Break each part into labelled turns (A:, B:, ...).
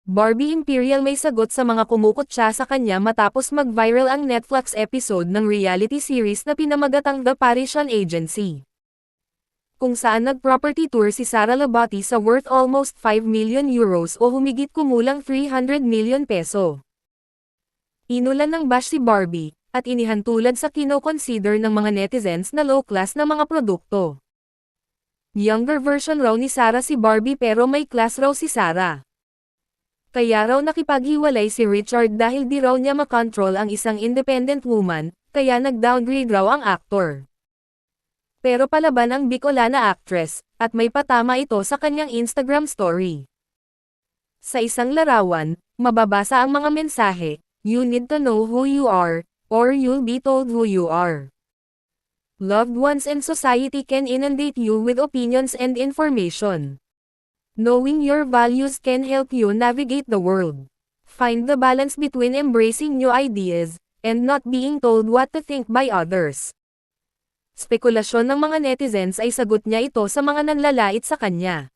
A: Barbie Imperial may sagot sa mga kumukutya sa kanya matapos mag-viral ang Netflix episode ng reality series na pinamagatang The Parisian Agency, kung saan nag-property tour si Sara Labati sa worth almost 5 million euros o humigit kumulang 300 million peso. Inulan ng bash si Barbie, at inihantulad sa kino-consider ng mga netizens na low-class na mga produkto. Younger version raw ni Sara si Barbie pero may class raw si Sara. Kaya raw nakipaghiwalay si Richard dahil di raw niya makontrol ang isang independent woman, kaya nag-downgrade raw ang aktor. Pero palaban ang Bicolana actress, at may patama ito sa kanyang Instagram story. Sa isang larawan, mababasa ang mga mensahe, "You need to know who you are, or you'll be told who you are. Loved ones and society can inundate you with opinions and information. Knowing your values can help you navigate the world. Find the balance between embracing new ideas, and not being told what to think by others." Spekulasyon ng mga netizens ay sagot niya ito sa mga nanlalait sa kanya.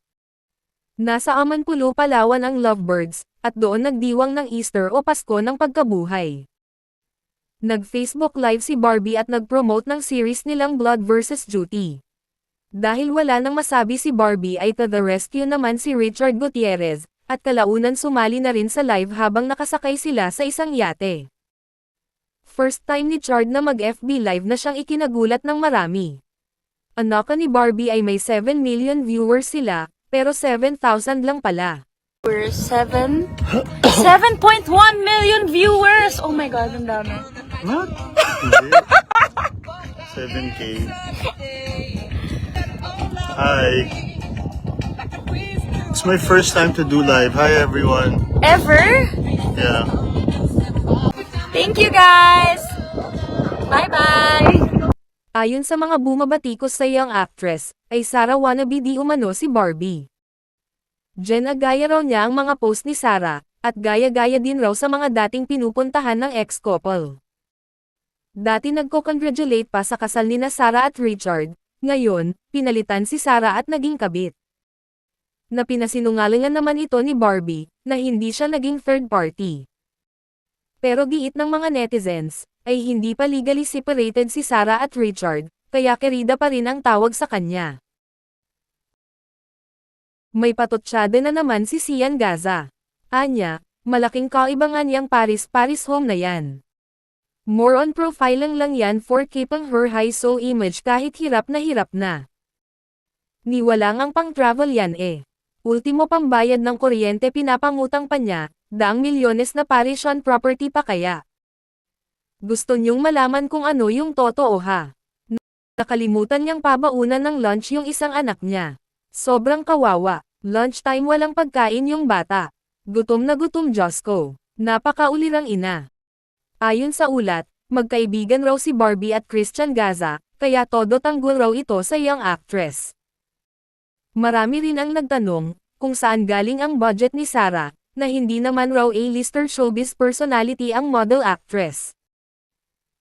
A: Nasa Amanpulo, Palawan ang lovebirds, at doon nagdiwang ng Easter o Pasko ng pagkabuhay. Nag-Facebook Live si Barbie at nag-promote ng series nilang Blood vs. Duty. Dahil wala nang masabi si Barbie ay to the rescue naman si Richard Gutierrez, at kalaunan sumali na rin sa live habang nakasakay sila sa isang yate. First time ni Chard na mag-FB Live na siyang ikinagulat ng marami. Anak ni Barbie ay may 7 million viewers sila, pero 7,000 lang pala.
B: 7.1 million viewers! Oh my God, ang dami.
C: What? Hindi. 7K. Hi. It's my first time to do live. Hi everyone.
B: Ever?
C: Yeah.
B: Thank you guys! Bye-bye!
A: Ayon sa mga bumabatikos sa young actress, ay Sara wannabe di umano si Barbie. Gaya raw niya ang mga post ni Sara, at gaya-gaya din raw sa mga dating pinupuntahan ng ex-couple. Dati nagko-congratulate pa sa kasal nina Sara at Richard, ngayon, pinalitan si Sara at naging kabit. Na pinasinungalingan naman ito ni Barbie, na hindi siya naging third party. Pero giit ng mga netizens, ay hindi pa legally separated si Sara at Richard, kaya kerida pa rin ang tawag sa kanya. May patotsyada na naman si Sian Gaza. Anya, malaking kaibangan yang Paris home na yan. More on profiling lang yan for keeping her high so image kahit hirap na. Niwala ngang pang-travel yan eh. Ultimo pambayad ng kuryente pinapangutang pa niya, daang milyones na Parisian property pa kaya. Gusto niyong malaman kung ano yung totoo ha? Nakalimutan niyang pabaunan ng lunch yung isang anak niya. Sobrang kawawa, lunchtime walang pagkain yung bata. Gutom na gutom Diyos ko. Napakaulirang ina. Ayon sa ulat, magkaibigan raw si Barbie at Christian Gaza, kaya todo tanggol raw ito sa young actress. Marami rin ang nagtanong, kung saan galing ang budget ni Sara, na hindi naman raw A-lister showbiz personality ang model actress.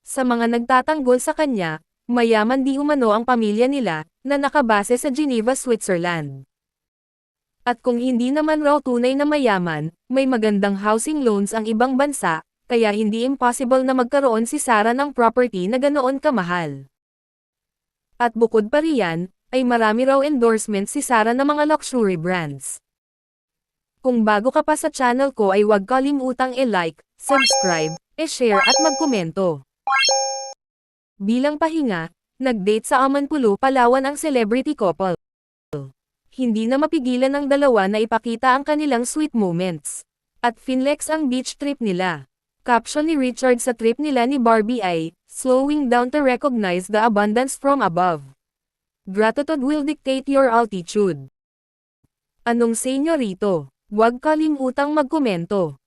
A: Sa mga nagtatanggol sa kanya, mayaman di umano ang pamilya nila, na nakabase sa Geneva, Switzerland. At kung hindi naman raw tunay na mayaman, may magandang housing loans ang ibang bansa, kaya hindi impossible na magkaroon si Sara ng property na ganoon kamahal. At bukod pa riyan, ay marami raw endorsement si Sara ng mga luxury brands. Kung bago ka pa sa channel ko ay huwag kalimutang i-like, subscribe, i-share at magkomento. Bilang pahinga, nag-date sa Amanpulo, Palawan ang celebrity couple. Hindi na mapigilan ng dalawa na ipakita ang kanilang sweet moments. At finlex ang beach trip nila. Caption ni Richard sa trip nila ni Barbie ay, "Slowing down to recognize the abundance from above. Gratitude will dictate your altitude." Anong say nyo rito? Huwag kalimutang magkomento.